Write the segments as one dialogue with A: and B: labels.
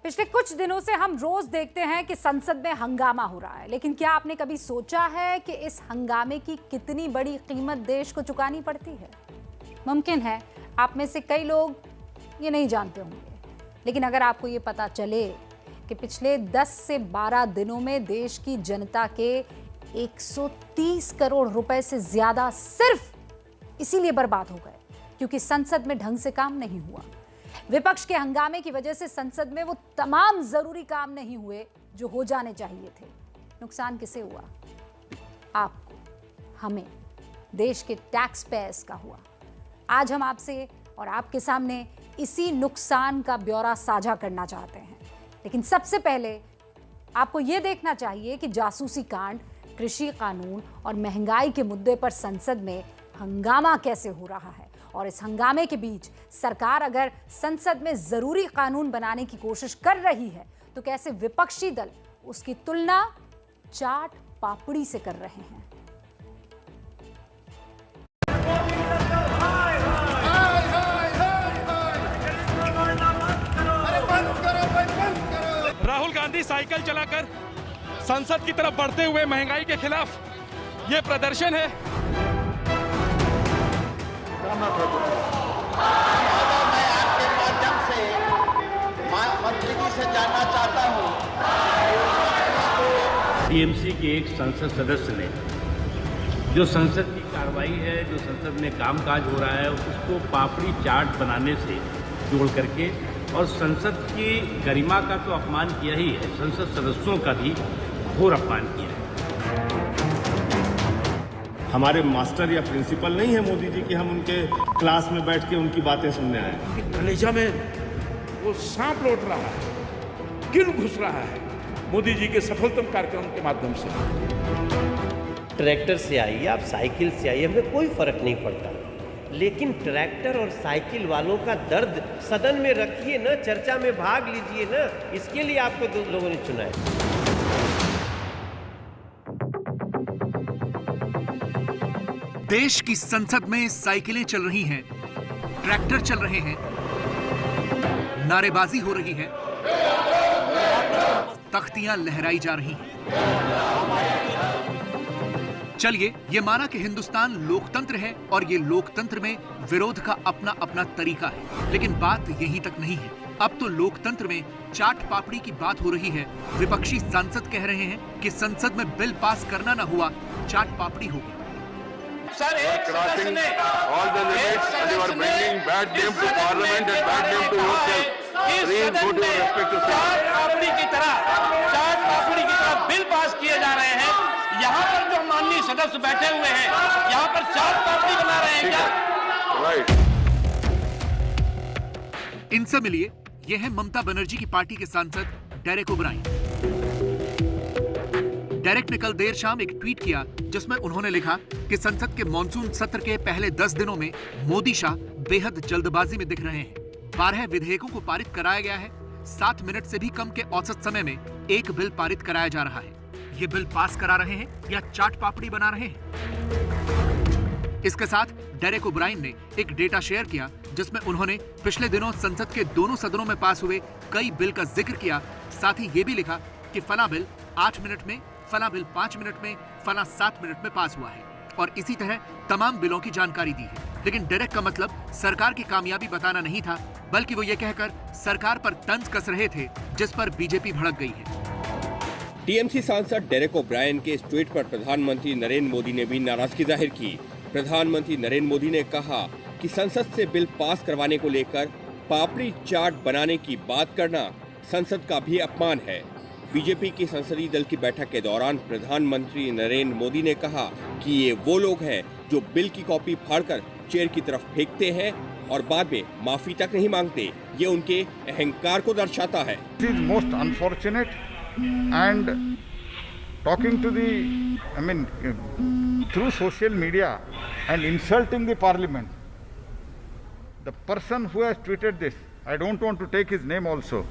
A: पिछले कुछ दिनों से हम रोज देखते हैं कि संसद में हंगामा हो रहा है, लेकिन क्या आपने कभी सोचा है कि इस हंगामे की कितनी बड़ी कीमत देश को चुकानी पड़ती है? मुमकिन है आप में से कई लोग ये नहीं जानते होंगे, लेकिन अगर आपको ये पता चले कि पिछले 10 से 12 दिनों में देश की जनता के 130 करोड़ रुपए से ज्यादा सिर्फ इसीलिए बर्बाद हो गए क्योंकि संसद में ढंग से काम नहीं हुआ। विपक्ष के हंगामे की वजह से संसद में वो तमाम जरूरी काम नहीं हुए जो हो जाने चाहिए थे। नुकसान किसे हुआ? आपको, हमें, देश के टैक्स पेयर्स का हुआ। आज हम आपसे और आपके सामने इसी नुकसान का ब्यौरा साझा करना चाहते हैं, लेकिन सबसे पहले आपको यह देखना चाहिए कि जासूसी कांड, कृषि कानून और महंगाई के मुद्दे पर संसद में हंगामा कैसे हो रहा है। और इस हंगामे के बीच सरकार अगर संसद में जरूरी कानून बनाने की कोशिश कर रही है तो कैसे विपक्षी दल उसकी तुलना चाट पापड़ी से कर रहे हैं।
B: राहुल गांधी साइकिल चलाकर संसद की तरफ बढ़ते हुए महंगाई के खिलाफ ये प्रदर्शन है।
C: मैं आपके माध्यम से मंत्री जी से जानना चाहता हूं।
D: टीएमसी के एक संसद सदस्य ने जो संसद की कार्रवाई है, जो संसद में कामकाज हो रहा है, उसको पापड़ी चाट बनाने से जोड़ करके और संसद की गरिमा का तो अपमान किया ही है, संसद सदस्यों का भी घोर अपमान किया है।
E: हमारे मास्टर या प्रिंसिपल नहीं है मोदी जी कि हम उनके क्लास में बैठ के उनकी बातें सुनने आए।
F: कलेजा में वो सांप लौट रहा है, कील घुस रहा है मोदी जी के सफलतम कार्यक्रम के माध्यम से।
G: ट्रैक्टर से आइए, आप साइकिल से आइए, हमें कोई फर्क नहीं पड़ता, लेकिन ट्रैक्टर और साइकिल वालों का दर्द सदन में रखिए ना, चर्चा में भाग लीजिए ना, इसके लिए आपको लोगों ने चुना है।
H: देश की संसद में साइकिलें चल रही हैं, ट्रैक्टर चल रहे हैं, नारेबाजी हो रही है, तख्तियां लहराई जा रही हैं। चलिए ये माना कि हिंदुस्तान लोकतंत्र है और ये लोकतंत्र में विरोध का अपना अपना तरीका है, लेकिन बात यहीं तक नहीं है। अब तो लोकतंत्र में चाट पापड़ी की बात हो रही है। विपक्षी सांसद कह रहे हैं कि संसद में बिल पास करना ना हुआ, चाट पापड़ी होगी।
F: सर, एक सदस्य ने all the limits and you are bringing bad name to Parliament and bad name to yourself. Please put your respect to चाट पापड़ी की तरह बिल पास किए जा रहे हैं। यहाँ पर जो माननीय सदस्य बैठे हुए हैं, यहाँ पर चाट पापड़ी बना रहे हैं क्या?
E: राइट।
H: इनसे मिलिए, ये है ममता बनर्जी की पार्टी के सांसद डेरेक ओब्रायन। डेरेक ने कल देर शाम एक ट्वीट किया जिसमें उन्होंने लिखा कि संसद के मॉनसून सत्र के पहले 10 दिनों में मोदी शाह बेहद जल्दबाजी में दिख रहे हैं। 12 विधेयकों को पारित कराया गया है। 7 मिनट से भी कम के औसत समय में एक बिल पारित कराया जा रहा है। ये बिल पास करा रहे हैं या चाट पापड़ी बना रहे हैं? इसके साथ डेरेक ओब्रायन ने एक डेटा शेयर किया जिसमें उन्होंने पिछले दिनों संसद के दोनों सदनों में पास हुए कई बिल का जिक्र किया। साथ ही ये भी लिखा कि फला बिल 8 मिनट में, फला बिल 5 मिनट में, फला 7 मिनट में पास हुआ है, और इसी तरह तमाम बिलों की जानकारी दी है। लेकिन डेरेक का मतलब सरकार की कामयाबी बताना नहीं था, बल्कि वो ये कहकर सरकार पर तंज कस रहे थे जिस पर बीजेपी भड़क गई है।
I: टीएमसी सांसद डेरेक ओब्रायन के इस ट्वीट पर प्रधानमंत्री नरेंद्र मोदी ने भी नाराजगी जाहिर की। प्रधानमंत्री नरेंद्र मोदी ने कहा कि संसद से बिल पास करवाने को लेकर पापड़ी चाट बनाने की बात करना संसद का भी अपमान है। बीजेपी की संसदीय दल की बैठक के दौरान प्रधानमंत्री नरेंद्र मोदी ने कहा कि ये वो लोग हैं जो बिल की कॉपी फाड़कर चेयर की तरफ फेंकते हैं और बाद में माफी तक नहीं मांगते। ये उनके अहंकार को दर्शाता है।
J: It is most unfortunate and talking to the, I mean, through social media and insulting the parliament. The person who has tweeted this, I don't want to take his name also.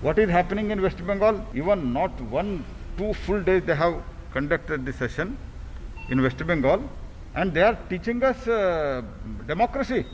J: What is happening in West Bengal? Even not 1-2 full days they have conducted the session in West Bengal, and they are teaching us democracy.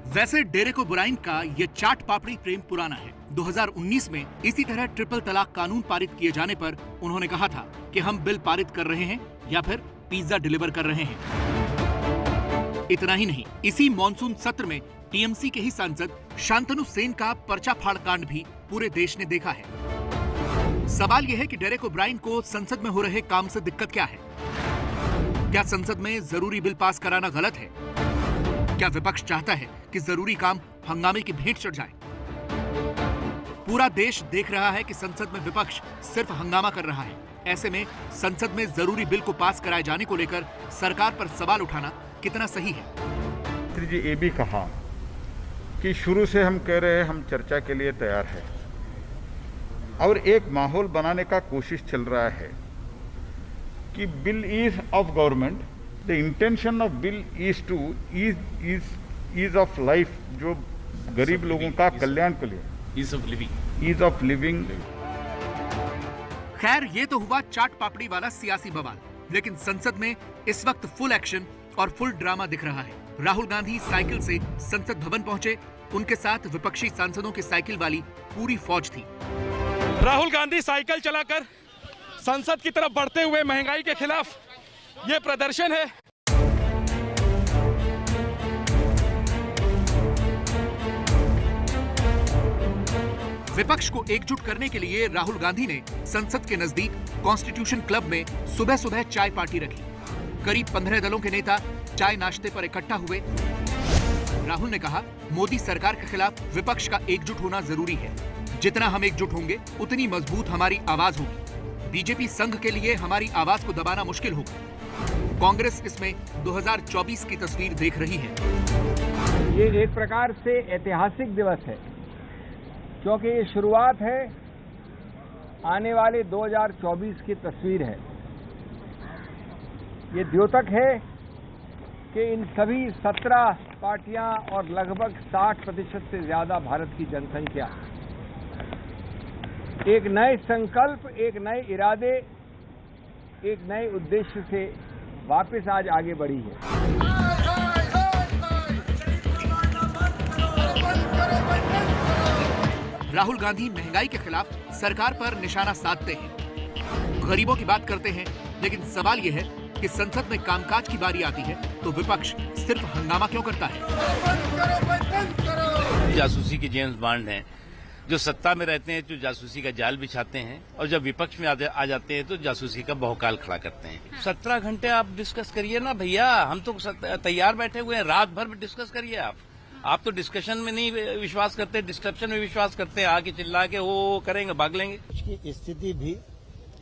H: वैसे Derek O'Brien का ये चाट पापड़ी प्रेम पुराना है। 2019 में इसी तरह triple तलाक कानून पारित किए जाने पर उन्होंने कहा था कि हम बिल पारित कर रहे हैं या फिर पिज्जा डिलीवर कर रहे हैं। इतना ही नहीं, इसी मॉनसून सत्र में टीएमसी के ही सांसद शांतनु सेन का पर्चा फाड़ कांड भी पूरे देश ने देखा है। सवाल यह है कि डेरेक ओब्रायन को संसद में हो रहे काम से दिक्कत क्या है? क्या संसद में जरूरी बिल पास कराना गलत है? क्या विपक्ष चाहता है कि जरूरी काम हंगामे की भेंट चढ़ जाए? पूरा देश देख रहा है कि संसद में विपक्ष सिर्फ हंगामा कर रहा है। ऐसे में संसद में जरूरी बिल को पास कराए जाने को लेकर सरकार पर सवाल उठाना कितना सही है?
J: मंत्री जी ये भी कहा कि शुरू से हम कह रहे हैं हम चर्चा के लिए तैयार है और एक माहौल बनाने का कोशिश चल रहा है कि bill is of government, the intention of bill is to ease of life, जो गरीब लोगों का कल्याण के लिए, ईज ऑफ लिविंग।
H: खैर, ये तो हुआ चाट पापड़ी वाला सियासी बवाल, लेकिन संसद में इस वक्त फुल एक्शन और फुल ड्रामा दिख रहा है। राहुल गांधी साइकिल से संसद भवन पहुंचे, उनके साथ विपक्षी सांसदों की साइकिल वाली पूरी फौज थी।
B: राहुल गांधी साइकिल चलाकर संसद की तरफ बढ़ते हुए महंगाई के खिलाफ ये प्रदर्शन है।
H: विपक्ष को एकजुट करने के लिए राहुल गांधी ने संसद के नजदीक कॉन्स्टिट्यूशन क्लब में सुबह सुबह चाय पार्टी रखी। करीब 15 दलों के नेता चाय नाश्ते पर इकट्ठा हुए। राहुल ने कहा, मोदी सरकार के खिलाफ विपक्ष का एकजुट होना जरूरी है। जितना हम एकजुट होंगे उतनी मजबूत हमारी आवाज होगी। बीजेपी संघ के लिए हमारी आवाज को दबाना मुश्किल होगा। कांग्रेस इसमें 2024 की तस्वीर देख रही है।
K: ये एक प्रकार से ऐतिहासिक दिवस है, क्योंकि ये शुरुआत है आने वाले 2024 की तस्वीर है। ये द्योतक है कि इन सभी 17 पार्टियां और लगभग 60% से ज्यादा भारत की जनसंख्या एक नए संकल्प, एक नए इरादे, एक नए उद्देश्य से वापस आज आगे बढ़ी है।
H: राहुल गांधी महंगाई के खिलाफ सरकार पर निशाना साधते हैं, गरीबों की बात करते हैं, लेकिन सवाल यह है कि संसद में कामकाज की बारी आती है तो विपक्ष सिर्फ हंगामा क्यों करता है?
D: जासूसी के जेम्स बॉन्ड हैं, जो सत्ता में रहते हैं जो जासूसी का जाल बिछाते हैं, और जब विपक्ष में आ जाते हैं तो जासूसी का बहुकाल खड़ा करते हैं। 17 घंटे आप डिस्कस करिए ना भैया, हम तो तैयार बैठे हुए हैं, रात भर में डिस्कस करिए। आप तो डिस्कशन में नहीं विश्वास करते, डिस्ट्रप्शन में विश्वास करते हैं। आके चिल्ला के वो करेंगे, भाग लेंगे।
L: की स्थिति भी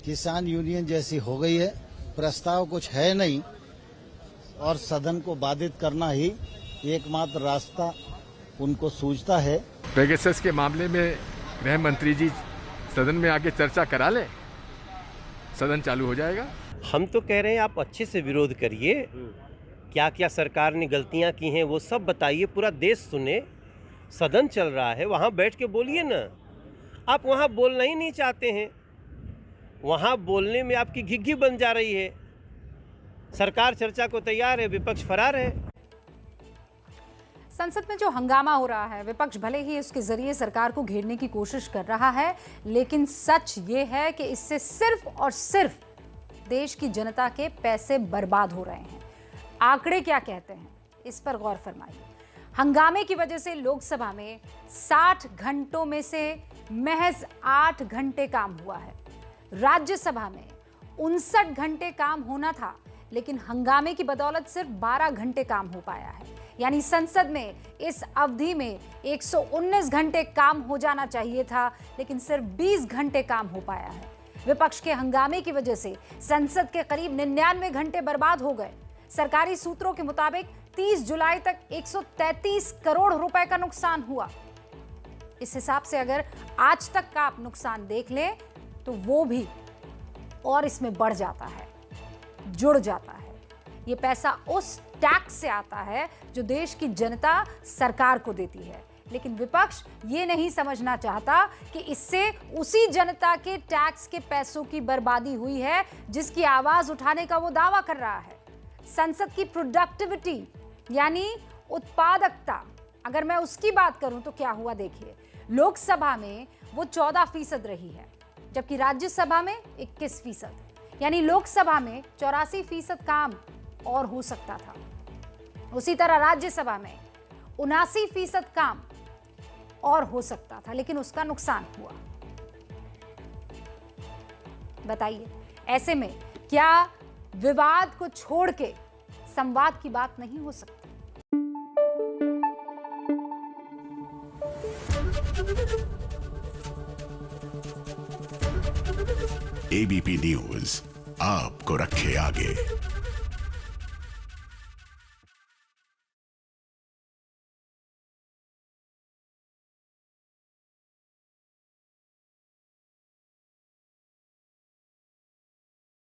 L: किसान यूनियन जैसी हो गई है, प्रस्ताव कुछ है नहीं और सदन को बाधित करना ही एकमात्र रास्ता उनको सूझता है।
M: पेगासस के मामले में गृह मंत्री जी सदन में आके चर्चा करा लें, सदन चालू हो जाएगा।
G: हम तो कह रहे हैं आप अच्छे से विरोध करिए, क्या क्या सरकार ने गलतियां की हैं वो सब बताइए, पूरा देश सुने। सदन चल रहा है, वहां बैठ के बोलिए ना। आप वहां बोलना ही नहीं चाहते हैं, वहां बोलने में आपकी घिघी बन जा रही है। सरकार चर्चा को तैयार है, विपक्ष फरार है।
A: संसद में जो हंगामा हो रहा है, विपक्ष भले ही उसके जरिए सरकार को घेरने की कोशिश कर रहा है, लेकिन सच ये है कि इससे सिर्फ और सिर्फ देश की जनता के पैसे बर्बाद हो रहे हैं। आंकड़े क्या कहते हैं, इस पर गौर फरमाइए। हंगामे की वजह से लोकसभा में 60 घंटों में से महज 8 घंटे काम हुआ है। राज्यसभा में 59 घंटे काम होना था, लेकिन हंगामे की बदौलत सिर्फ 12 घंटे काम हो पाया है। यानी संसद में इस अवधि में 119 घंटे काम हो जाना चाहिए था, लेकिन सिर्फ 20 घंटे काम हो पाया है। विपक्ष के हंगामे की वजह से संसद के करीब 99 घंटे बर्बाद हो गए। सरकारी सूत्रों के मुताबिक 30 जुलाई तक 133 करोड़ रुपए का नुकसान हुआ। इस हिसाब से अगर आज तक का आप नुकसान देख लें तो वो भी और इसमें बढ़ जाता है, जुड़ जाता है। ये पैसा उस टैक्स से आता है जो देश की जनता सरकार को देती है, लेकिन विपक्ष ये नहीं समझना चाहता कि इससे उसी जनता के टैक्स के पैसों की बर्बादी हुई है जिसकी आवाज उठाने का वो दावा कर रहा है। संसद की प्रोडक्टिविटी यानी उत्पादकता अगर मैं उसकी बात करूं तो क्या हुआ देखिए, लोकसभा में वो 14% रही है, जबकि राज्यसभा में 21%। यानी लोकसभा में 84% काम और हो सकता था। उसी तरह राज्यसभा में 79% काम और हो सकता था, लेकिन उसका नुकसान हुआ। बताइए, ऐसे में क्या विवाद को छोड़ के संवाद की बात नहीं हो सकती?
N: एबीपी न्यूज आपको रखे आगे।